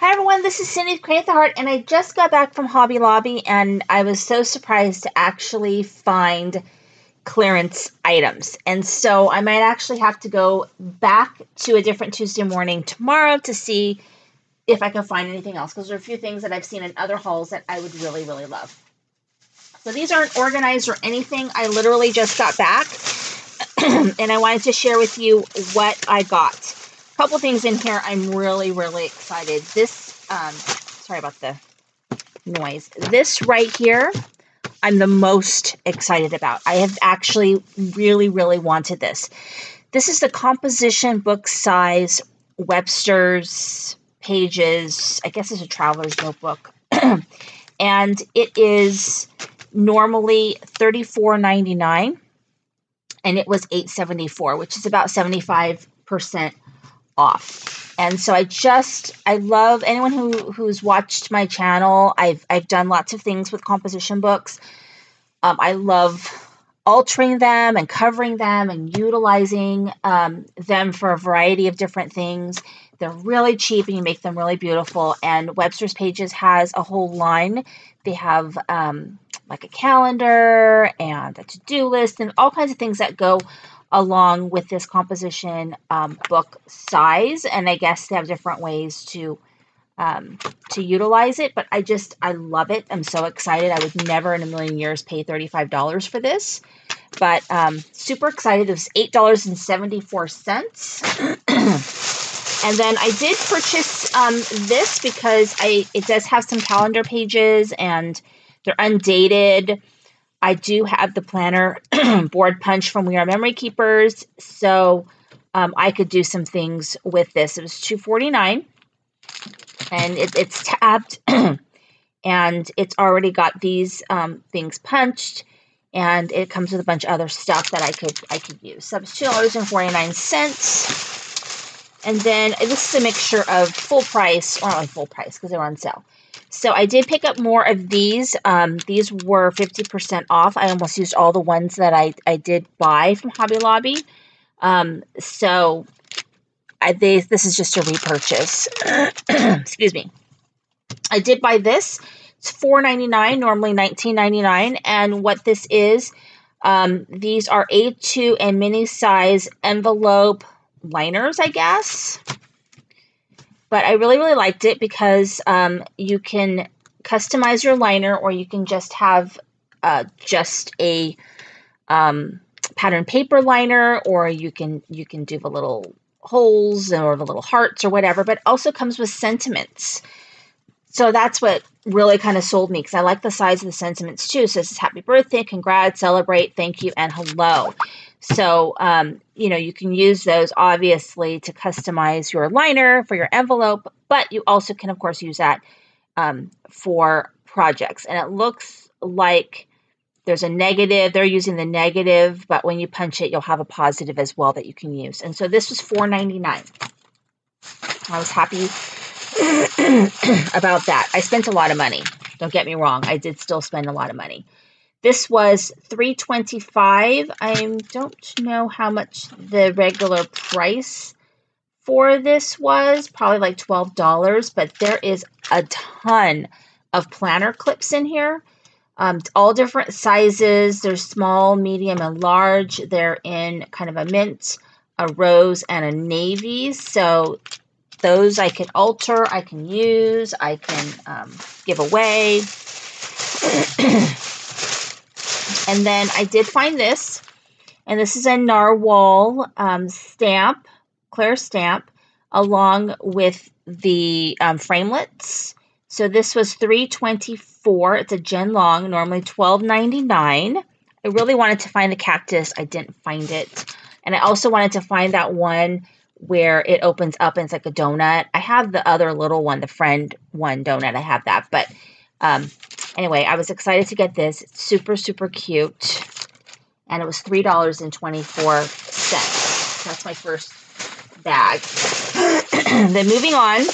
Hi everyone, this is Cindy with Create the Heart, and I just got back from Hobby Lobby, and I was so surprised to actually find clearance items. And so I might actually have to go back to a different Tuesday morning tomorrow to see if I can find anything else, because there are a few things that I've seen in other hauls that I would really, really love. So these aren't organized or anything. I literally just got back, and I wanted to share with you what I got. Couple things in here I'm really, really excited. This, sorry about the noise. This right here, I'm the most excited about. I have actually really, really wanted this. This is the composition book size Webster's Pages. I guess it's a traveler's notebook. And it is normally $34.99, and it was $8.74, which is about 75% off. And so I love anyone who's watched my channel. I've done lots of things with composition books. I love altering them and covering them and utilizing them for a variety of different things. They're really cheap and you make them really beautiful. And Webster's Pages has a whole line. They have like a calendar and a to-do list and all kinds of things that go along with this composition book size. And I guess they have different ways to utilize it, but I love it. I'm so excited. I would never in a million years pay $35 for this, but super excited. It was $8.74. And then I did purchase this because it does have some calendar pages and they're undated. I do have the planner board punch from We Are Memory Keepers, so I could do some things with this. It was $2.49, and it's tabbed, and it's already got these things punched, and it comes with a bunch of other stuff that I could use. So it's $2.49, and then this is a mixture of full price, or not like full price because they're on sale. So I did pick up more of these. These were 50% off. I almost used all the ones that I did buy from Hobby Lobby. So this is just a repurchase. Excuse me. I did buy this. It's $4.99, normally $19.99. And what this is, these are A2 and mini size envelope liners, I guess. But I really, really liked it because you can customize your liner, or you can just have just a pattern paper liner, or you can do the little holes or the little hearts or whatever. But it also comes with sentiments. So that's what really kind of sold me, because I like the size of the sentiments too. So this is happy birthday, congrats, celebrate, thank you, and hello. So, you can use those obviously to customize your liner for your envelope, but you also can, of course, use that for projects. And it looks like there's a negative. They're using the negative, but when you punch it, you'll have a positive as well that you can use. And so this was $4.99. I was happy about that. I spent a lot of money. Don't get me wrong. I did still spend a lot of money. This was $3.25. I don't know how much the regular price for this was. Probably like $12, but there is a ton of planner clips in here. All different sizes. There's small, medium, and large. They're in kind of a mint, a rose, and a navy. So those I can alter, I can use, I can give away. And then I did find this, and this is a narwhal stamp, clear stamp, along with the framelets. So this was $3.24. It's a Gen Long, normally $12.99. I really wanted to find the cactus. I didn't find it. And I also wanted to find that one where it opens up and it's like a donut. I have the other little one, the friend one donut. I have that, but anyway, I was excited to get this. It's super, super cute. And it was $3.24. That's my first bag. Then moving on,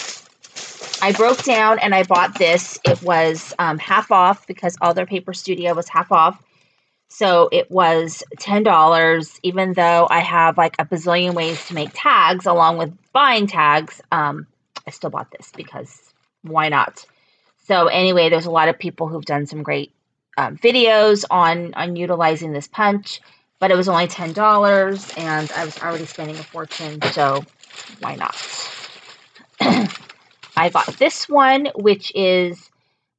I broke down and I bought this. It was half off because Other Paper Studio was half off. So it was $10, even though I have like a bazillion ways to make tags along with buying tags. I still bought this because why not? So anyway, there's a lot of people who've done some great videos on utilizing this punch, but it was only $10 and I was already spending a fortune, so why not? I got this one, which is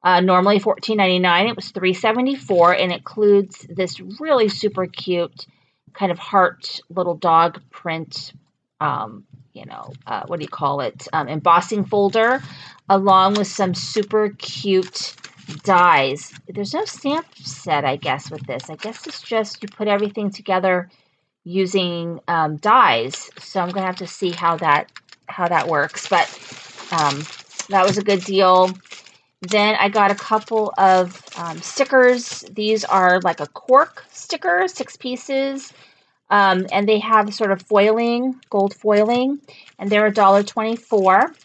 normally $14.99. It was $3.74, and it includes this really super cute kind of heart little dog print, what do you call it? Embossing folder, along with some super cute dies. There's no stamp set, I guess, with this. I guess it's just you put everything together using dies. So I'm gonna have to see how that works. But that was a good deal. Then I got a couple of stickers. These are like a cork sticker, 6 pieces. And they have sort of foiling, gold foiling, and they're $1.24.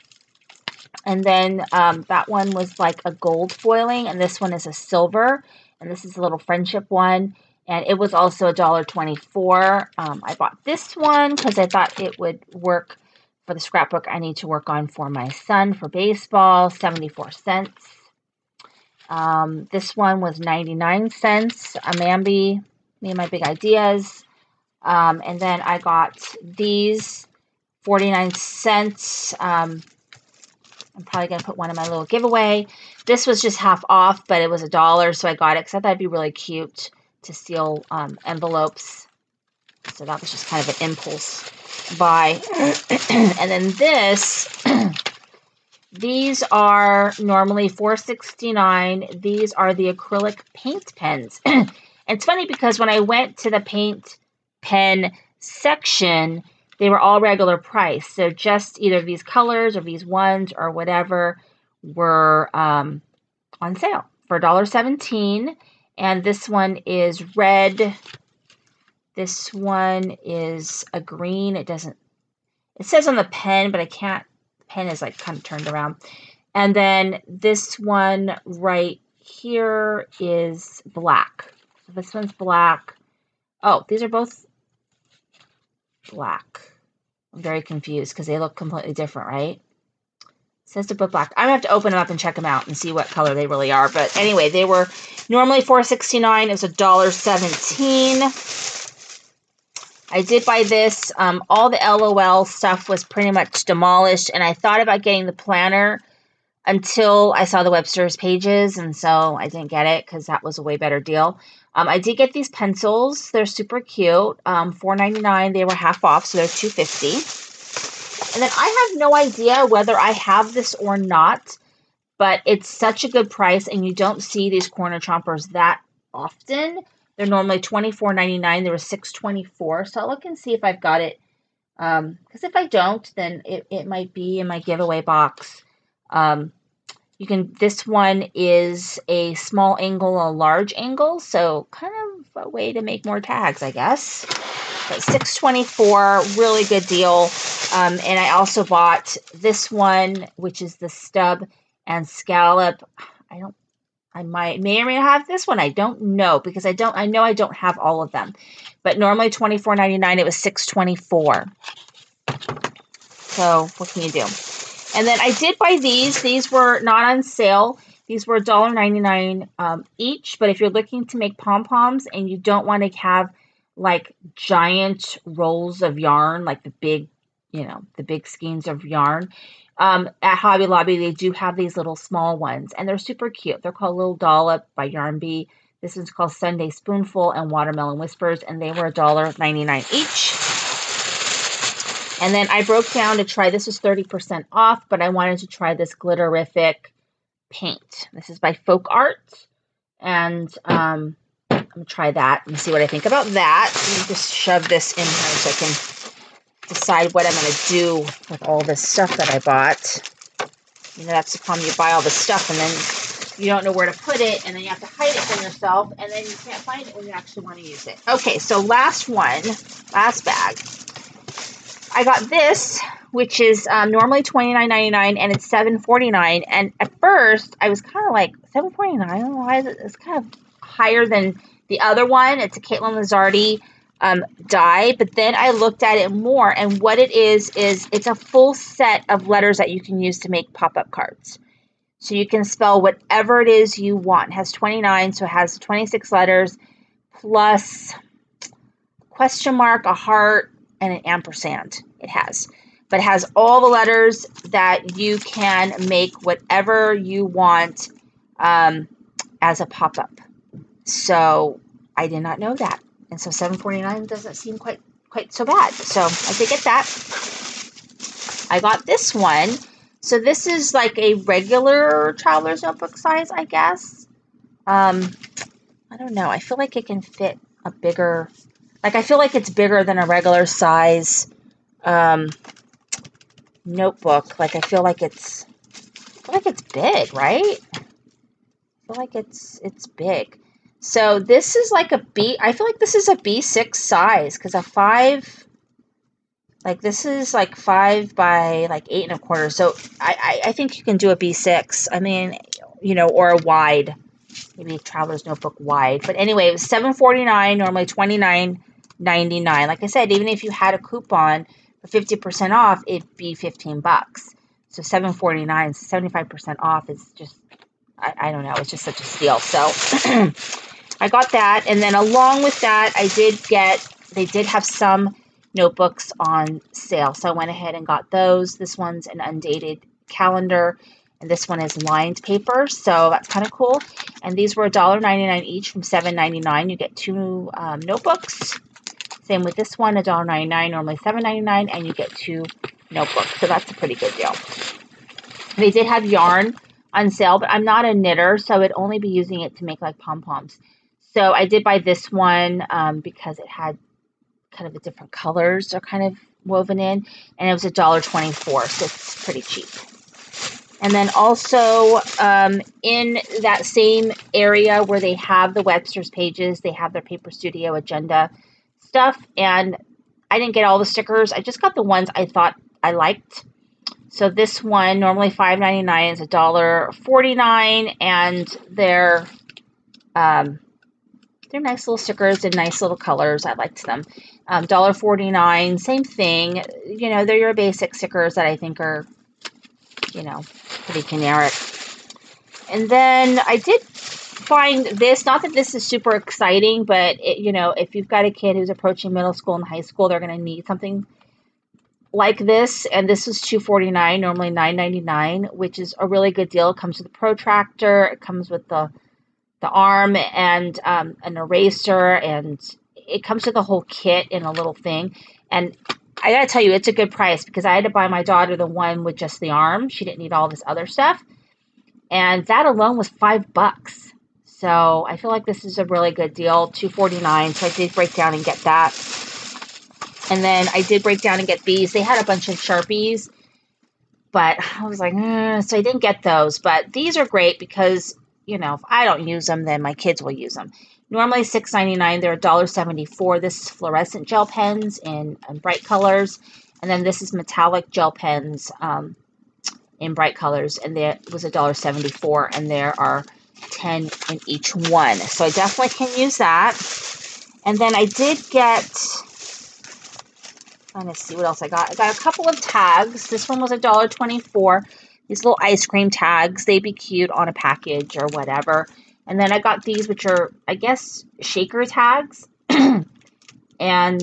And then that one was like a gold foiling, and this one is a silver, and this is a little friendship one, and it was also $1.24. I bought this one because I thought it would work for the scrapbook I need to work on for my son for baseball, 74 cents. This one was 99 cents, a Mambi, Me and My Big Ideas. And then I got these, 49 cents. I'm probably going to put one in my little giveaway. This was just half off, but it was $1, so I got it because I thought it'd be really cute to seal envelopes. So that was just kind of an impulse buy. And then these are normally $4.69. These are the acrylic paint pens. And it's funny because when I went to the paint pen section, they were all regular price. So just either these colors or these ones or whatever were on sale for $1.17. And this one is red. This one is a green. It says on the pen, but I can't. The pen is like kind of turned around. And then this one right here is black. So this one's black. Oh, these are both black. I'm very confused because they look completely different, right? It says to put black. I'm going to have to open them up and check them out and see what color they really are. But anyway, they were normally $4.69. It was $1.17. I did buy this. All the LOL stuff was pretty much demolished, and I thought about getting the planner until I saw the Webster's pages, and so I didn't get it because that was a way better deal. I did get these pencils. They're super cute. $4.99. They were half off, so they're $2.50. And then I have no idea whether I have this or not, but it's such a good price, and you don't see these corner chompers that often. They're normally $24.99. They were $6.24. So I'll look and see if I've got it. Because if I don't, then it might be in my giveaway box. This one is a small angle, a large angle, so kind of a way to make more tags, I guess. But $6.24, really good deal. And I also bought this one, which is the stub and scallop. I may or may not have this one. I don't know because I know I don't have all of them. But normally $24.99, it was $6.24. So what can you do? And then I did buy these. These were not on sale. These were $1.99 each. But if you're looking to make pom-poms and you don't want to have like giant rolls of yarn, like the big skeins of yarn, at Hobby Lobby, they do have these little small ones, and they're super cute. They're called Little Dollop by Yarn Bee. This is called Sunday Spoonful and Watermelon Whispers, and they were $1.99 each. And then I broke down to try, this was 30% off, but I wanted to try this Glitterific paint. This is by Folk Art, and I'm going to try that and see what I think about that. Let me just shove this in here so I can decide what I'm going to do with all this stuff that I bought. That's the problem. You buy all this stuff and then you don't know where to put it, and then you have to hide it from yourself, and then you can't find it when you actually want to use it. Okay, so last bag. I got this, which is normally $29.99, and it's $7.49. And at first, I was kind of like, $7.49? Why is it? It's kind of higher than the other one. It's a Caitlin Lizardi die, but then I looked at it more, and what it is it's a full set of letters that you can use to make pop-up cards. So you can spell whatever it is you want. It has 29, so it has 26 letters plus question mark, a heart, and an ampersand. It has. But it has all the letters that you can make whatever you want as a pop-up. So I did not know that. And so $7.49 doesn't seem quite so bad. So I did get that. I got this one. So this is like a regular traveler's notebook size, I guess. I don't know. I feel like it can fit a bigger, like I feel like it's bigger than a regular size notebook. Like I feel like it's big, right? I feel like it's big. So this is like a B. I feel like this is a B6 size because a 5. Like this is like 5 by like 8 1/4. So I think you can do a B6. I mean, or a wide, maybe a traveler's notebook wide. But anyway, it was $7.49, normally $29.99. Like I said, even if you had a coupon for 50% off, it'd be $15. So $7.49, 75% off is just, I don't know, it's just such a steal. So I got that. And then along with that, they did have some notebooks on sale. So I went ahead and got those. This one's an undated calendar, and this one is lined paper. So that's kind of cool. And these were $1.99 each from $7.99. You get 2 notebooks. Same with this one, $1.99, normally $7.99, and you get 2 notebooks. So that's a pretty good deal. They did have yarn on sale, but I'm not a knitter, so I'd only be using it to make like pom-poms. So I did buy this one because it had kind of the different colors are kind of woven in, and it was $1.24, so it's pretty cheap. And then also in that same area where they have the Webster's pages, they have their Paper Studio agenda stuff, and I didn't get all the stickers. I just got the ones I thought I liked. So this one, normally $5.99, is $1.49, and they're nice little stickers and nice little colors. I liked them. $1.49, same thing. They're your basic stickers that I think are, pretty generic. And then I did find this, not that this is super exciting, but if you've got a kid who's approaching middle school and high school, they're going to need something like this. And this was $2.49, normally $9.99, which is a really good deal. It comes with a protractor. It comes with the arm and an eraser, and it comes with a whole kit in a little thing. And I gotta tell you, it's a good price because I had to buy my daughter the one with just the arm. She didn't need all this other stuff, and that alone was $5. So I feel like this is a really good deal. $2.49. So I did break down and get that. And then I did break down and get these. They had a bunch of Sharpies, but I was like, so I didn't get those. But these are great because if I don't use them, then my kids will use them. Normally $6.99, they're $1.74. This is fluorescent gel pens in bright colors. And then this is metallic gel pens in bright colors. And that was $1.74. And there are 10 in each one. So I definitely can use that. And then I did get, trying to see what else I got. I got a couple of tags. This one was $1.24. These little ice cream tags, they'd be cute on a package or whatever. And then I got these, which are, I guess, shaker tags. And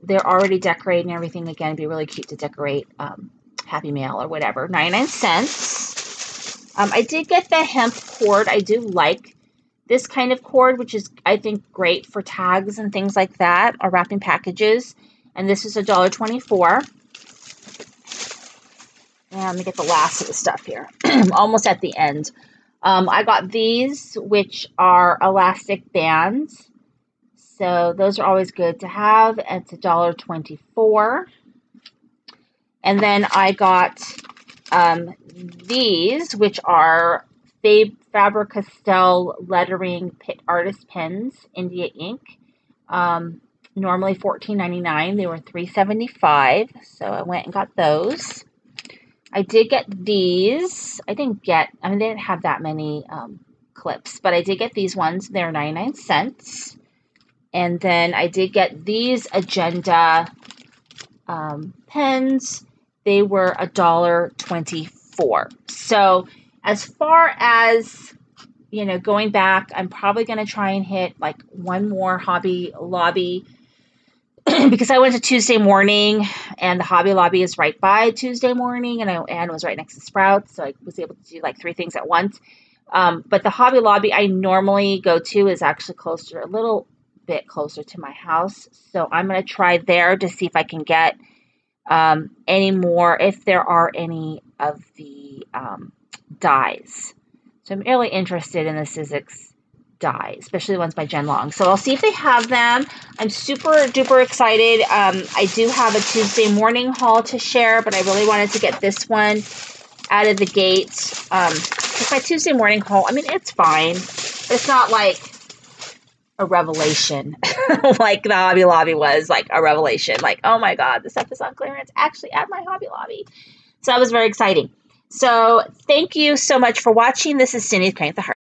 they're already decorated and everything. Again, it'd be really cute to decorate Happy Mail or whatever. 99 cents. I did get the hemp cord. I do like this kind of cord, which is, I think, great for tags and things like that, or wrapping packages. And this is $1.24. And let me get the last of the stuff here. Almost at the end. I got these, which are elastic bands. So those are always good to have. It's $1.24. And then I got these, which are Faber-Castell lettering pit artist pens, India ink. Normally $14.99. They were $3.75. So I went and got those. I did get these. They didn't have that many clips, but I did get these ones. They're 99 cents. And then I did get these agenda pens. They were $1.24. So As far as, you know, going back, I'm probably going to try and hit like one more Hobby Lobby because I went to Tuesday morning, and the Hobby Lobby is right by Tuesday morning, and was right next to Sprouts, so I was able to do like 3 things at once. But the Hobby Lobby I normally go to is actually closer, a little bit closer to my house, so I'm going to try there to see if I can get any more, if there are any of the dies. So I'm really interested in the Sizzix die, especially the ones by Jen Long. So I'll see if they have them. I'm super duper excited. I do have a Tuesday morning haul to share, but I really wanted to get this one out of the gate. Because my Tuesday morning haul, I mean, it's fine. It's not like a revelation like the Hobby Lobby was, like a revelation. Like, oh my God, the stuff is on clearance actually at my Hobby Lobby. So that was very exciting. So thank you so much for watching. This is Cindy with Cricut Heart.